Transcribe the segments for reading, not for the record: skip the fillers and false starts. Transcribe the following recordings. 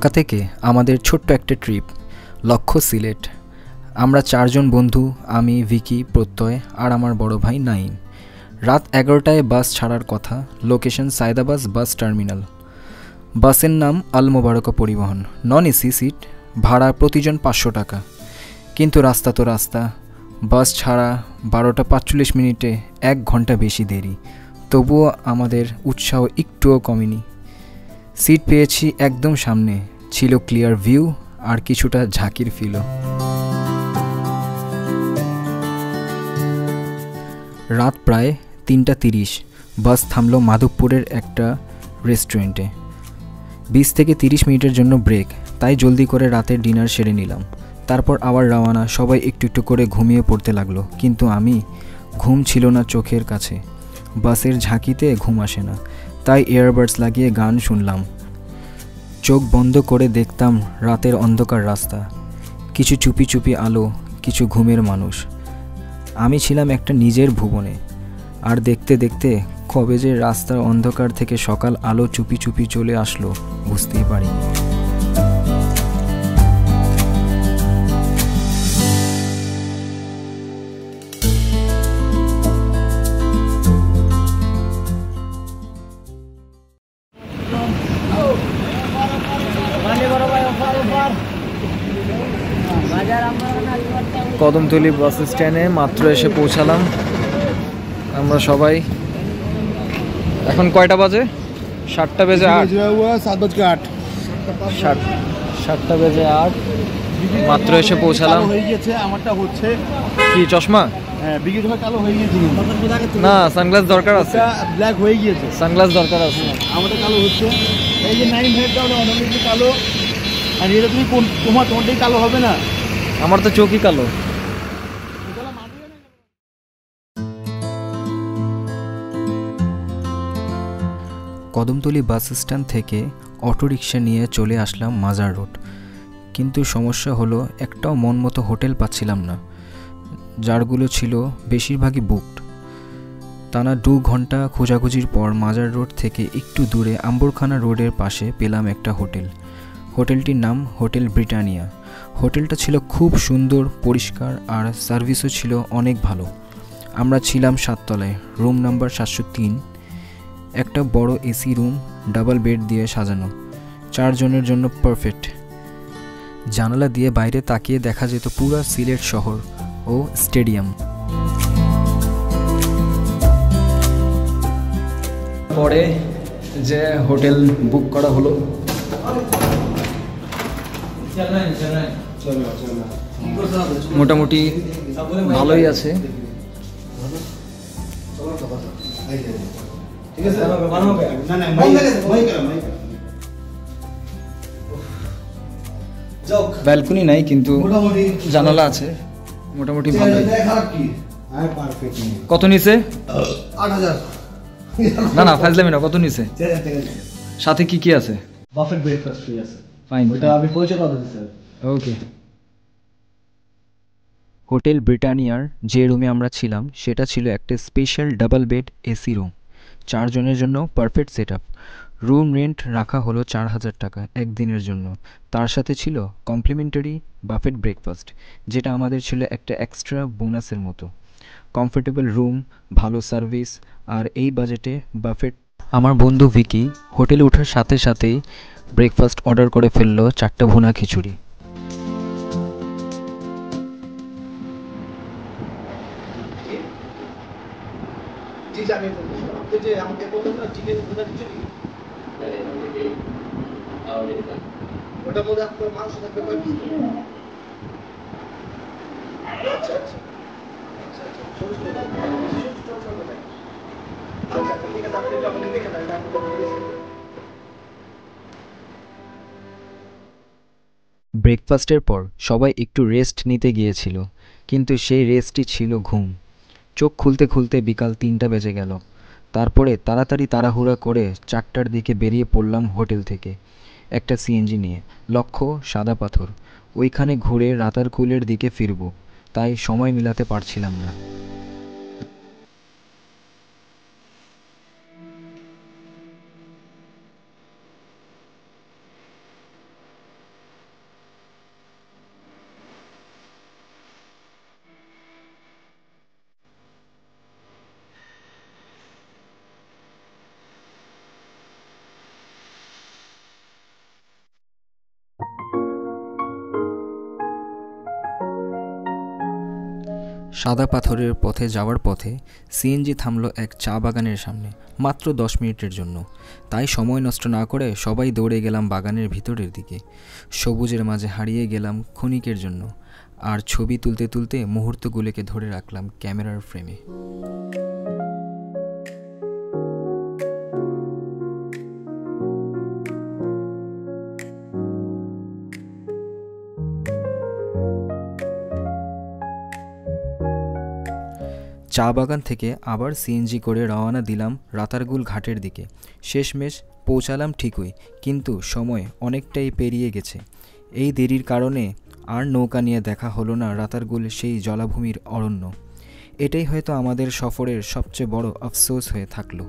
ঢাকা থেকে আমাদের ছোট্ট একটা ট্রিপ, লক্ষ্য সিলেট। আমরা 4 জন বন্ধু, আমি, ভিকি, প্রত্যয় আর আমার বড় ভাই নাইম। রাত 11টায় বাস ছাড়ার কথা। Location Sayedabad bus terminal. বাসের নাম আল মোবারকা পরিবহন, নন এসি সিট, ভাড়া প্রতিজন 500 টাকা। কিন্তু রাস্তা তো রাস্তা, বাস ছাড়া 12টা 45 মিনিটে 1 ঘন্টা বেশি দেরি। তবুও আমাদের উৎসাহ একটুও কমেনি। সিট পেয়েছি একদম সামনে, ছিল ক্লিয়ার ভিউ আর কিছুটা ঝাঁকির ফিলও। রাত প্রায় 3:30, বাস থামলো মাধবপুরের একটা রেস্টুরেন্টে। 20 থেকে 30 মিনিটের জন্য ব্রেক, তাই জলদি করে রাতের ডিনার সেরে নিলাম। তারপর আবার রওনা। সবাই একটু একটু করে ঘুমিয়ে পড়তে লাগলো, কিন্তু আমি, ঘুম ছিল না চোখের কাছে। বাসের ঝাঁকিতে ঘুম আসে না, তাই ইয়ারবাডস লাগিয়ে গান শুনলাম। চোখ বন্ধ করে দেখতাম রাতের অন্ধকার রাস্তা, কিছু চুপি চুপি আলো, কিছু ঘুমের মানুষ। আমি ছিলাম একটা নিজের ভুবনে। আর দেখতে দেখতে কবে যে রাস্তার অন্ধকার থেকে সকাল আলো চুপি চুপি চলে আসলো বুঝতেই পারিনি। কদমতলী বাস স্ট্যান্ডে মাত্র এসে পৌঁছালাম আমরা সবাই। এখন কয়টা বাজে? 7টা বেজে 8। 7টা বেজে 8, মাত্র এসে পৌঁছালাম। কি চশমা? না, সানগ্লাস দরকার আছে। ব্ল্যাক হয়ে গিয়েছে, সানগ্লাস দরকার আছে। আমাদের কালো হচ্ছে। এই যে 9 হেডটা অটোমেটিকলি কালো। আর এটা তুমি তোমারটাই কালো হবে না? আমার তো চোখই কালো। কদমতলী বাস স্ট্যান্ড থেকে অটোরিকশা নিয়ে চলে আসলাম মাজার রোড। কিন্তু সমস্যা হলো, একটাও মন মতো হোটেল পাচ্ছিলাম না। যারগুলো ছিল বেশিরভাগই বুকড। টানা 2 ঘন্টা খোঁজাখুঁজির পর মাজার রোড থেকে একটু দূরে আম্বরখানা রোডের পাশে পেলাম একটা হোটেল। হোটেলটির নাম হোটেল ব্রিটানিয়া। হোটেলটা ছিল খুব সুন্দর, পরিষ্কার আর সার্ভিসও ছিল অনেক ভালো। আমরা ছিলাম 7 তলায়, রুম নাম্বার 703। একটা বড় এসি রুম, ডাবল বেড দিয়ে সাজানো, 4 জনের জন্য পারফেক্ট। জানালা দিয়ে বাইরে তাকিয়ে দেখা যেত পুরো সিলেট শহর ও স্টেডিয়াম। পরে যে হোটেল বুক করা হলো, মোটামুটি ভালোই আছে। ব্যালকনি নাই, কিন্তু জানালা আছে, মোটামুটি ভালো। কত নিছে? 8000। না ফাজলামি না, কত নিছে? সাথে কি কি আছে? বাফেট ব্রেকফাস্ট ফ্রি আছে। ফাইন, ওটা আমি পরিচয় করে দিচ্ছি স্যার। ওকে। হোটেল ব্রিটানিয়ার যে রুমে আমরা ছিলাম সেটা ছিল একটা special double bed AC room, 4 জনের জন্য পারফেক্ট সেটআপ। রুম রেন্ট রাখা হলো 4000 টাকা একদিনের জন্য। তার সাথে ছিল কমপ্লিমেন্টারি বাফেট ব্রেকফাস্ট, যেটা আমাদের ছিল একটা এক্সট্রা বোনাসের মতো। কমফোর্টেবল রুম, ভালো সার্ভিস, আর এই বাজেটে বাফেট। আমার বন্ধু ভিকি হোটেলে ওঠার সাথে সাথেই ব্রেকফাস্ট অর্ডার করে ফেললো 4টা ভুনা খিচুড়ি। ব্রেকফাস্টের পর সবাই একটু রেস্ট নিতে গিয়েছিল, কিন্তু সেই রেস্টই ছিল ঘুম। চোখ খুলতে খুলতে বিকাল 3টা বেজে গেল। তারপরে তাড়াতাড়ি তাড়াহুড়া করে 4টার দিকে বেরিয়ে পড়লাম হোটেল থেকে একটা সিএনজি নিয়ে। লক্ষ্য সাদা পাথর। ওইখানে ঘুরে রাতারকুলের দিকে ফিরব, তাই সময় মিলাতে পারছিলাম না। সাদা পাথরের পথে যাওয়ার পথে সিএনজি থামলো এক চা বাগানের সামনে, মাত্র 10 মিনিটের জন্য। তাই সময় নষ্ট না করে সবাই দৌড়ে গেলাম বাগানের ভিতরের দিকে। সবুজের মাঝে হারিয়ে গেলাম ক্ষণিকের জন্য, আর ছবি তুলতে তুলতে মুহূর্তগুলোকে ধরে রাখলাম ক্যামেরার ফ্রেমে। চা বাগান থেকে আবার সিএনজি করে রওনা দিলাম রাতারগুল ঘাটের দিকে। শেষমেশ পৌঁছালাম ঠিকই, কিন্তু সময় অনেকটাই পেরিয়ে গেছে। এই দেরির কারণে আর নৌকা নিয়ে দেখা হলো না রাতারগুল সেই জলাভূমির অরণ্য। এটাই হয়তো আমাদের সফরের সবচেয়ে বড় আফসোস হয়ে থাকলো।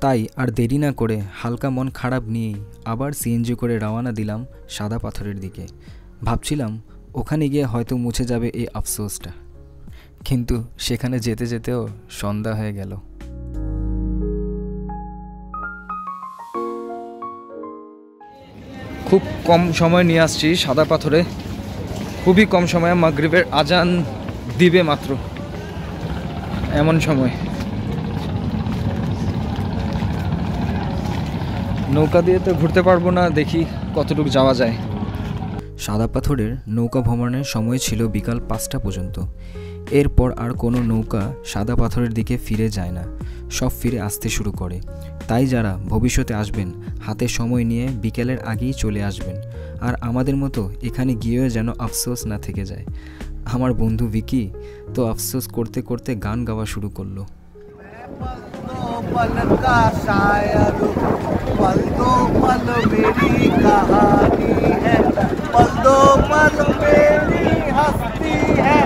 তাই আর দেরি না করে হালকা মন খারাপ নিয়েই আবার সিএনজি করে রওনা দিলাম সাদা পাথরের দিকে। ভাবছিলাম ওখানে গিয়ে হয়তো মুছে যাবে এই আফসোসটা, কিন্তু সেখানে যেতে যেতেও সন্ধ্যা হয়ে গেল। খুব কম সময় নিয়ে আসছি সাদা পাথরে, খুবই কম সময়ে, মাগরিবের আজান দিবে মাত্র এমন সময়। নৌকা দিয়ে তো ঘুরতে পারবো না, দেখি কতটুকু যাওয়া যায়। সাদা পাথরের নৌকা ভ্রমণের সময় ছিল বিকাল 5টা পর্যন্ত। এরপর আর কোনো নৌকা সাদা পাথরের দিকে ফিরে যায় না, সব ফিরে আসতে শুরু করে। তাই যারা ভবিষ্যতে আসবেন হাতে সময় নিয়ে বিকেলের আগেই চলে আসবেন, আর আমাদের মতো এখানে গিয়েও যেন আফসোস না থেকে যায়। আমার বন্ধু ভিকি তো আফসোস করতে করতে গান গাওয়া শুরু করলো। पल का शायर पल दो पल मेरी कहानी है, पल दो पल मेरी हस्ती है,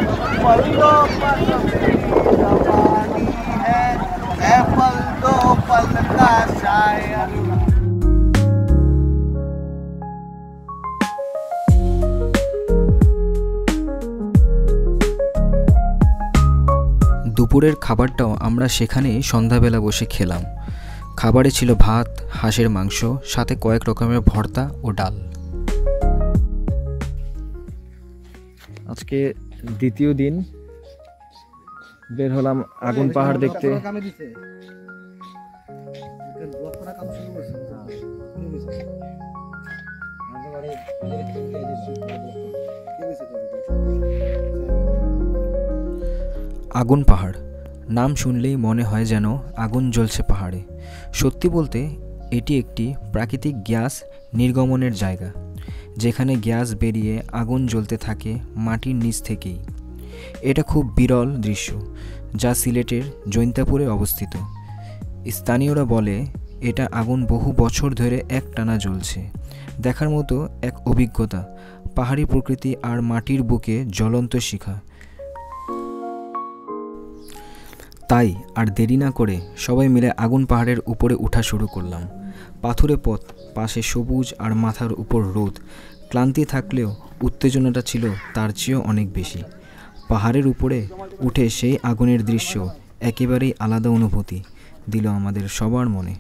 पल दो पल मेरी जवानी है पल दो पल का शायर। দুপুরের খাবারটাও আমরা সেখানেই সন্ধ্যাবেলা বসে খেলাম। খাবারে ছিল ভাত, হাঁসের মাংস, সাথে কয়েক রকমের ভর্তা ও ডাল। আজকে দ্বিতীয় দিন, বের হলাম আগুন পাহাড় দেখতে। আগুন পাহাড় নাম শুনলেই মনে হয় যেন আগুন জ্বলছে পাহাড়ে। সত্যি বলতে এটি একটি প্রাকৃতিক গ্যাস নির্গমনের জায়গা, যেখানে গ্যাস বেরিয়ে আগুন জ্বলতে থাকে মাটির নিচ থেকেই। এটা খুব বিরল দৃশ্য, যা সিলেটের জৈন্তাপুরে অবস্থিত। স্থানীয়রা বলে এটা আগুন বহু বছর ধরে একটানা জ্বলছে। দেখার মতো এক অভিজ্ঞতা, পাহাড়ি প্রকৃতি আর মাটির বুকে জ্বলন্ত শিখা। তাই আর দেরি না করে সবাই মিলে আগুন পাহাড়ের উপরে ওঠা শুরু করলাম। পাথুরে পথ, পাশে সবুজ আর মাথার উপর রোদ। ক্লান্তি থাকলেও উত্তেজনাটা ছিল তার চেয়েও অনেক বেশি। পাহাড়ের উপরে উঠে সেই আগুনের দৃশ্য একেবারেই আলাদা অনুভূতি দিল আমাদের সবার মনে।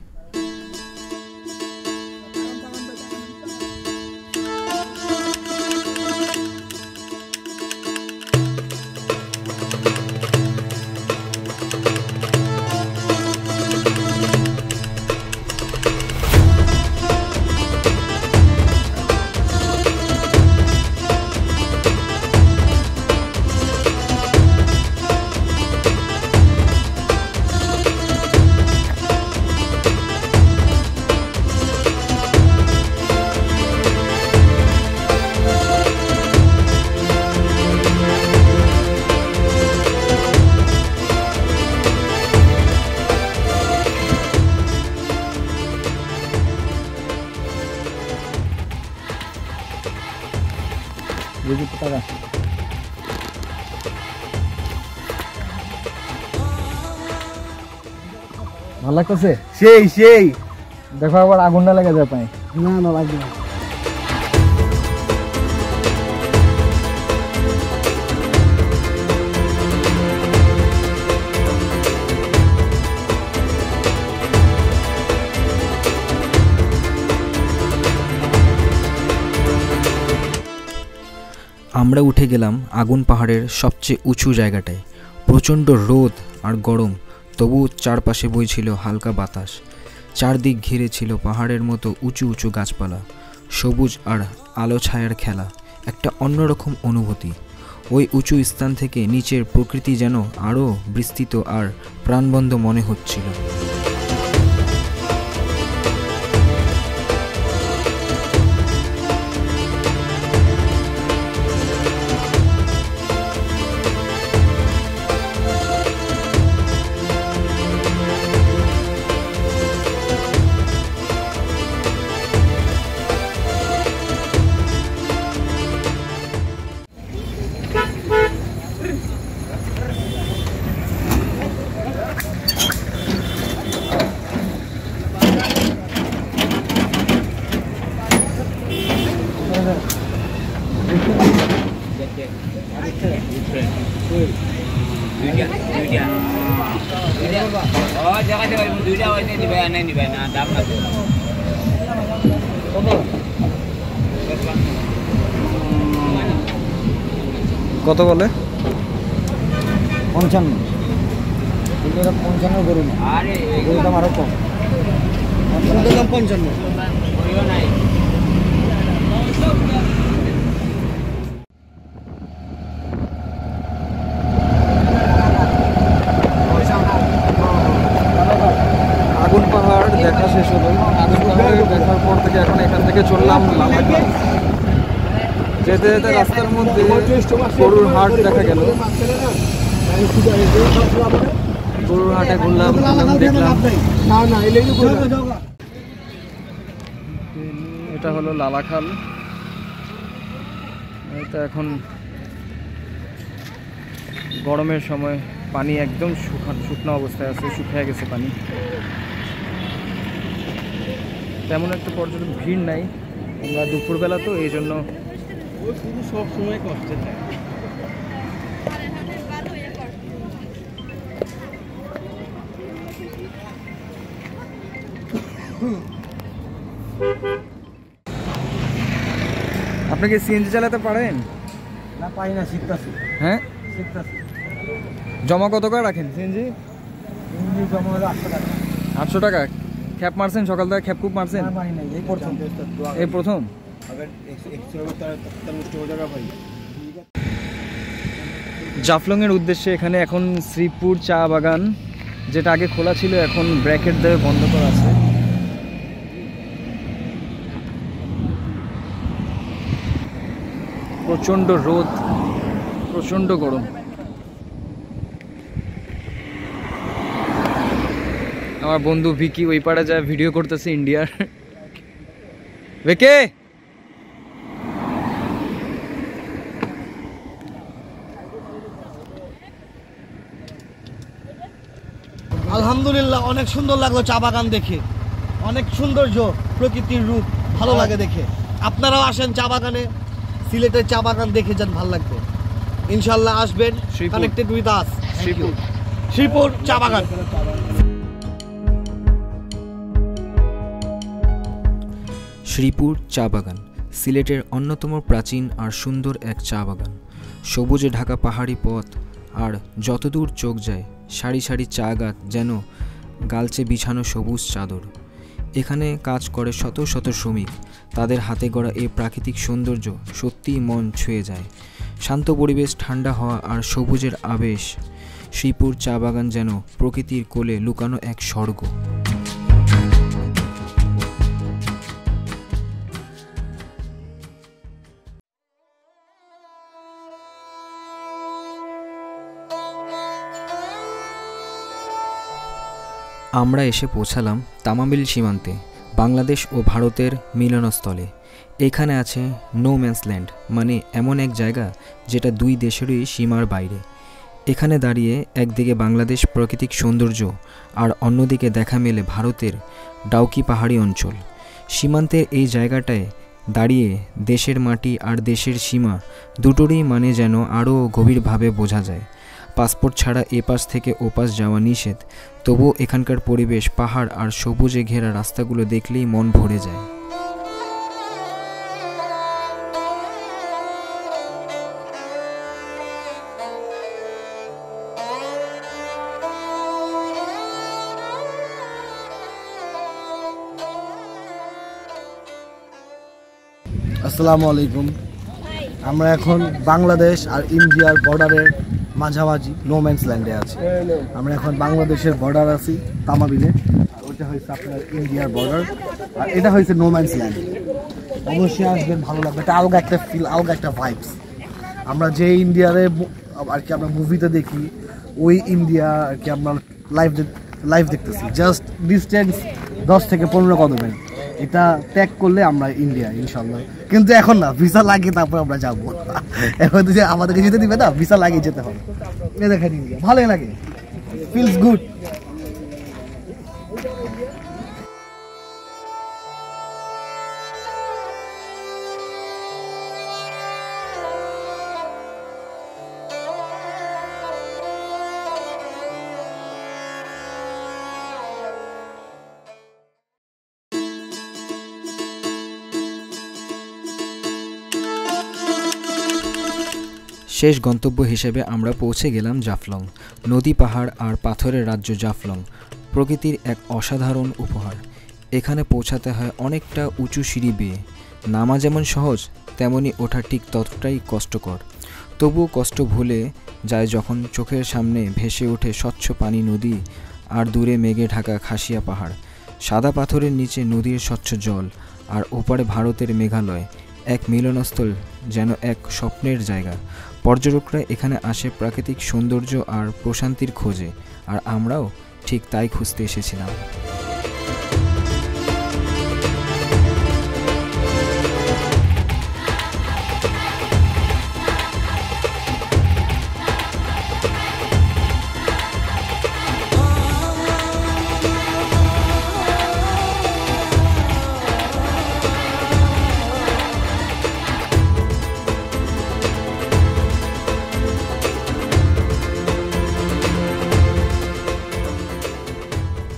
ভালো লাগতেছে? সেই সেই দেখো আবার আগুন না লেগে যায় পায়ে। না না লাগবে না। আমরা উঠে গেলাম আগুন পাহাড়ের সবচেয়ে উঁচু জায়গাটায়। প্রচণ্ড রোদ আর গরম, তবু চারপাশে বইছিল হালকা বাতাস। চারদিক ঘিরে ছিল পাহাড়ের মতো উঁচু উঁচু গাছপালা, সবুজ আর আলো ছায়ার খেলা, একটা অন্যরকম অনুভূতি। ওই উঁচু স্থান থেকে নিচের প্রকৃতি যেন আরও বিস্তৃত আর প্রাণবন্ত মনে হচ্ছিল। কত বলে? 55। 55 গরু না, গরুর দাম আরো কম, দাম 55। আগুন পাহাড় দেখা শেষ হলো। আগুন পাহাড় দেখার পর থেকে এখন এখান থেকে চললাম লালাখাল। যেতে যেতে রাস্তার মধ্যে গরুর হাট দেখা গেল। গরুর হাটে ঘুরলাম, দেখলাম। এটা হলো লালাখাল। এটা এখন গরমের সময়, পানি একদম শুকনো অবস্থায় আছে, শুকিয়ে গেছে পানি। তেমন একটা পর্যটক ভিড় নাই, আমরা দুপুরবেলা তো এই জন্য। সব সময় কষ্টে থাকে। আপনি কি সিএনজি চালাতে পারেন? না, পাই না, শিখতেছি। হ্যাঁ, শিখতেছি। জমা কত করে রাখেন সিএনজি? জমা হলো 800 টাকা। 800 টাকা? খ্যাপ মারছেন সকাল থেকে? খ্যাপ খুব মারছেন? এই প্রথম। এই প্রথম? জাফলংয়ের উদ্দেশ্যে এখানে এখন শ্রীপুর চা বাগান, যেটা আগে খোলা ছিল, এখন ব্র্যাকেট দিয়ে বন্ধ করা আছে। প্রচণ্ড রোদ, প্রচণ্ড গরম। আমার বন্ধু ভিকি ওই পাড়ে যায় ভিডিও করতেছে ইন্ডিয়ার। ভিকি, আলহামদুলিল্লাহ, অনেক সুন্দর লাগলো চা বাগান দেখে। অনেক সৌন্দর্য, প্রকৃতির রূপ, ভালো লাগে দেখে। আপনারাও আসেন চা বাগানে, সিলেটের চা বাগান দেখে যান, ভালো লাগবে। ইনশাল্লাহ আসবেন। Connected with us. শ্রীপুর চা বাগান। শ্রীপুর চা বাগান সিলেটের অন্যতম প্রাচীন আর সুন্দর এক চা বাগান। সবুজে ঢাকা পাহাড়ি পথ, আর যতদূর চোখ যায় সারি সারি চা গাছ, যেন গালচে বিছানো সবুজ চাদর। এখানে কাজ করে শত শত শ্রমিক। তাদের হাতে গড়া এই প্রাকৃতিক সৌন্দর্য সত্যিই মন ছুঁয়ে যায়। শান্ত পরিবেশ, ঠান্ডা হাওয়া আর সবুজের আবেশ। শ্রীপুর চা বাগান যেন প্রকৃতির কোলে লুকানো এক স্বর্গ। আমরা এসে পৌঁছালাম তামাবিল সীমান্তে, বাংলাদেশ ও ভারতের মিলনস্থলে। এখানে আছে নো ম্যানস ল্যান্ড, মানে এমন এক জায়গা যেটা দুই দেশেরই সীমার বাইরে। এখানে দাঁড়িয়ে একদিকে বাংলাদেশ প্রাকৃতিক সৌন্দর্য আর অন্যদিকে দেখা মেলে ভারতের ডাউকি পাহাড়ি অঞ্চল। সীমান্তের এই জায়গাটায় দাঁড়িয়ে দেশের মাটি আর দেশের সীমা দুটোরই মানে যেন আরও গভীরভাবে বোঝা যায়। পাসপোর্ট ছাড়া এপাশ থেকে ওপাশ যাওয়া নিষেধ, তবুও এখানকার পরিবেশ, পাহাড় আর সবুজে ঘেরা রাস্তাগুলো দেখলেই মন ভরে যায়। আসসালামু আলাইকুম। আমরা এখন বাংলাদেশ আর ইন্ডিয়ার বর্ডারের মাঝামাঝি নোম্যান্স ল্যান্ডে আছি। আমরা এখন বাংলাদেশের বর্ডার আছি তামাবিলে, ওইটা হয়েছে আপনার ইন্ডিয়ার বর্ডার, আর এটা হয়েছে নোম্যান্স ল্যান্ড। অবশ্যই আসবেন, ভালো লাগবে। এটা আলগা একটা ফিল, আলগা একটা ভাইবস। আমরা যে ইন্ডিয়ারে আর কি আমরা মুভিতে দেখি, ওই ইন্ডিয়া আর কি আমরা লাইভ দেখতেছি। জাস্ট ডিস্টেন্স 10 থেকে 15 কদমের। এটা ত্যাগ করলে আমরা ইন্ডিয়া ইনশাল্লাহ। কিন্তু এখন না, ভিসা লাগিয়ে তারপর আমরা যাবো। এখন যে আমাদেরকে যেতে দিবে না, ভিসা লাগিয়ে যেতে হবে। এ দেখেন ইন্ডিয়া, ভালোই লাগে, ফিলস গুড। শেষ গন্তব্য হিসেবে আমরা পৌঁছে গেলাম জাফলং। নদী, পাহাড় আর পাথরের রাজ্য জাফলং প্রকৃতির এক অসাধারণ উপহার। এখানে পৌঁছাতে হয় অনেকটা উঁচু সিঁড়ি বেয়ে। নামা যেমন সহজ, তেমনি ওঠা ঠিক ততটাই কষ্টকর। তবুও কষ্ট ভুলে যায় যখন চোখের সামনে ভেসে ওঠে স্বচ্ছ পানি নদী আর দূরে মেঘে ঢাকা খাসিয়া পাহাড়। সাদা পাথরের নিচে নদীর স্বচ্ছ জল, আর ওপারে ভারতের মেঘালয়। এক মিলনস্থল, যেন এক স্বপ্নের জায়গা। পর্যটকরা এখানে আসে প্রাকৃতিক সৌন্দর্য আর প্রশান্তির খোঁজে, আর আমরাও ঠিক তাই খুঁজতে এসেছিলাম।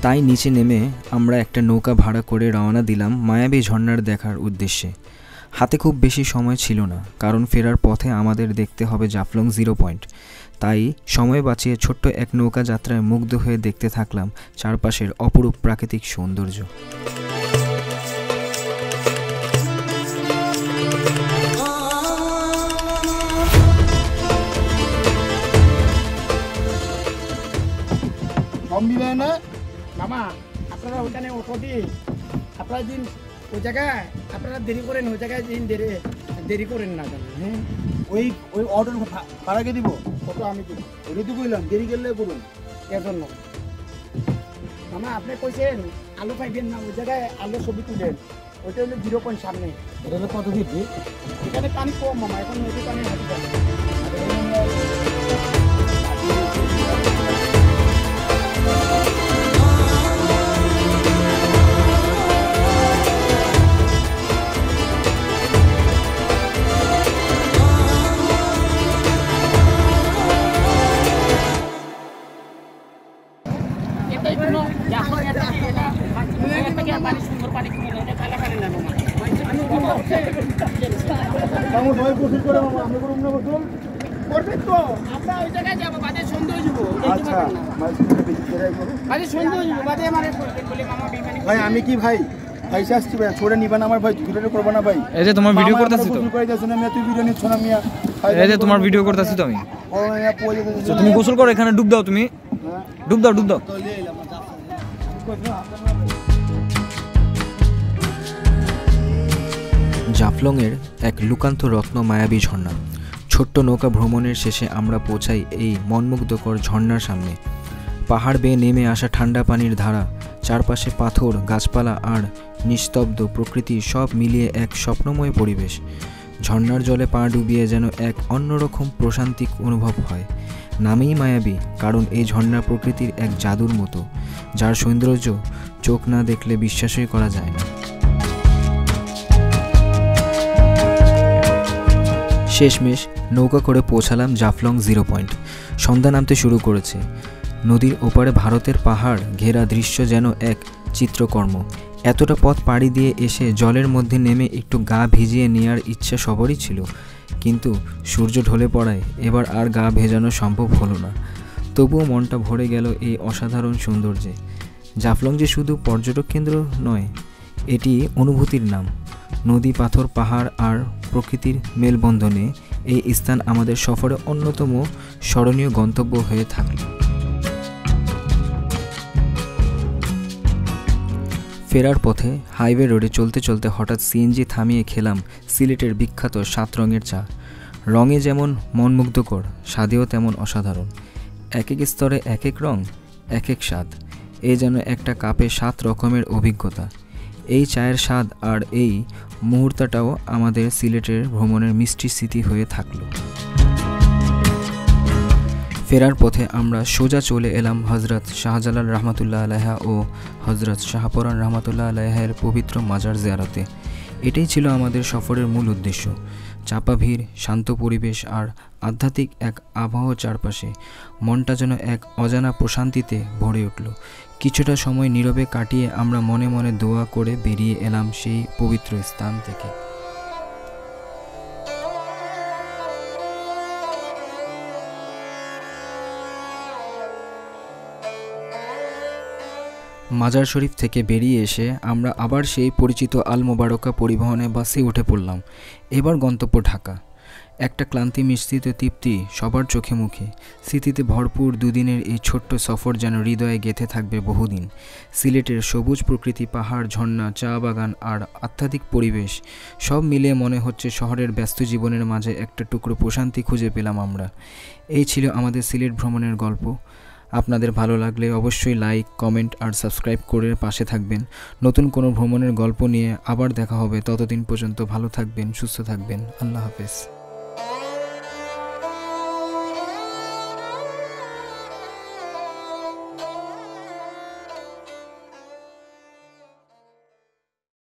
তাই নিচে নেমে আমরা একটা নৌকা ভাড়া করে রওনা দিলাম মায়াবী ঝর্ণার দেখার উদ্দেশ্যে। হাতে খুব বেশি সময় ছিল না, কারণ ফেরার পথে আমাদের দেখতে হবে জাফলং 0 পয়েন্ট। তাই সময় বাঁচিয়ে ছোট্ট এক নৌকা যাত্রায় মুগ্ধ হয়ে দেখতে থাকলাম চারপাশের অপরূপ প্রাকৃতিক সৌন্দর্য। মামা, আপনারা ওখানে অটো দিয়ে আপনারা দিন ওই জায়গায় আপনারা দেরি করেন, ওই জায়গায় দিন দেরি করেন না কেন? ওই অর্ডার ভাড়াকে দিব, অটো আমি দিব। ওটা তো কইলাম, দেরি গেলে বলুন। এর জন্য মামা আপনি কইছেন আলু পাইবেন না, ওই জায়গায় আলু ছবি তুলেন। ওইটা হলো 0 পয়েন্ট সামনে। এটা হলো কত দিচ্ছি? এখানে পানি কম মামা, এখন নদী পানি হাঁটি যাবে। ভাই আমি কি ভাই পয়সা আসছি ভাই, ছোড়ে নিবেন আমার ভাই, ভিডিও করবো না ভাই। এই যে তোমার ভিডিও করতেছি তো, তুই ভিডিও নিচ্ছ না মিয়া? এই যে তোমার ভিডিও করতেছি তো আমি। তুমি গোসল করো, এখানে ডুব দাও, তুমি ডুব দাও, ডুব দাও। জাফলংয়ের এক লুকান্ত রত্ন মায়াবী ঝর্ণা। ছোট্ট নৌকা ভ্রমণের শেষে আমরা পৌঁছাই এই মনমুগ্ধকর ঝর্ণার সামনে। পাহাড় বেয়ে নেমে আসা ঠান্ডা পানির ধারা, চারপাশে পাথর, গাছপালা আর নিস্তব্ধ প্রকৃতি, সব মিলিয়ে এক স্বপ্নময় পরিবেশ। ঝর্ণার জলে পা ডুবিয়ে যেন এক অন্যরকম প্রশান্তিক অনুভব হয়। নামেই মায়াবী, কারণ এই ঝর্ণা প্রকৃতির এক জাদুর মতো, যার সৌন্দর্য চোখ না দেখলে বিশ্বাসই করা যায় না। শেষমেশ নৌকা করে পৌঁছালাম জাফলং 0 পয়েন্ট। সন্ধ্যা নামতে শুরু করেছে। নদীর ওপারে ভারতের পাহাড় ঘেরা দৃশ্য যেন এক চিত্রকর্ম। এতটা পথ পাড়ি দিয়ে এসে জলের মধ্যে নেমে একটু গা ভিজিয়ে নেওয়ার ইচ্ছা সবারই ছিল, কিন্তু সূর্য ঢলে পড়ায় এবার আর গা ভেজানো সম্ভব হলো না। তবুও মনটা ভরে গেল এই অসাধারণ সৌন্দর্যে। জাফলং যে শুধু পর্যটক কেন্দ্র নয়, এটি অনুভূতির নাম। নদী, পাথর, পাহাড় আর প্রকৃতির মেলবন্ধনে এই স্থান আমাদের সফরের অন্যতম স্মরণীয় গন্তব্য হয়ে থাকল। ফেরার পথে হাইওয়ে রোডে চলতে চলতে হঠাৎ সিএনজি থামিয়ে খেলাম সিলেটের বিখ্যাত 7 রঙের চা। রঙে যেমন মনমুগ্ধকর, স্বাদেও তেমন অসাধারণ। এক এক স্তরে এক এক রং, এক এক স্বাদ। এ যেন একটা কাপে 7 রকমের অভিজ্ঞতা। এই চায়ের স্বাদ আর এই মুহূর্তটাও আমাদের সিলেটের ভ্রমণের মিষ্টি স্মৃতি হয়ে থাকলো। ফেরার পথে আমরা সোজা চলে এলাম হজরত শাহজালাল রহমতুল্লাহ আলাইহা ও হজরত শাহপরান রহমতুল্লাহ আলাইহের পবিত্র মাজার জিয়ারতে। এটাই ছিল আমাদের সফরের মূল উদ্দেশ্য। চাপা ভিড়, শান্ত পরিবেশ আর আধ্যাত্মিক এক আবহাওয়া চারপাশে মনটা যেন এক অজানা প্রশান্তিতে ভরে উঠল। কিছুটা সময় নীরবে কাটিয়ে আমরা মনে মনে দোয়া করে বেরিয়ে এলাম সেই পবিত্র স্থান থেকে। মাজার শরীফ থেকে বেরিয়ে এসে আমরা আবার সেই পরিচিত আল মোবারকা পরিবহনে বাসে উঠে পড়লাম। এবার গন্তব্য ঢাকা। একটা ক্লান্তি মিশ্রিত তৃপ্তি সবার চোখে মুখে। স্মৃতিতে ভরপুর দুদিনের এই ছোট্ট সফর যেন হৃদয়ে গেঁথে থাকবে বহুদিন। সিলেটের সবুজ প্রকৃতি, পাহাড়, ঝর্ণা, চা বাগান আর আধ্যাত্মিক পরিবেশ সব মিলিয়ে মনে হচ্ছে শহরের ব্যস্ত জীবনের মাঝে একটা টুকরো প্রশান্তি খুঁজে পেলাম আমরা। এই ছিল আমাদের সিলেট ভ্রমণের গল্প। আপনাদের ভালো লাগলে অবশ্যই লাইক, কমেন্ট আর সাবস্ক্রাইব করে পাশে থাকবেন। নতুন কোনো ভ্রমণের গল্প নিয়ে আবার দেখা হবে। ততদিন পর্যন্ত ভালো থাকবেন, সুস্থ থাকবেন। আল্লাহ হাফেজ।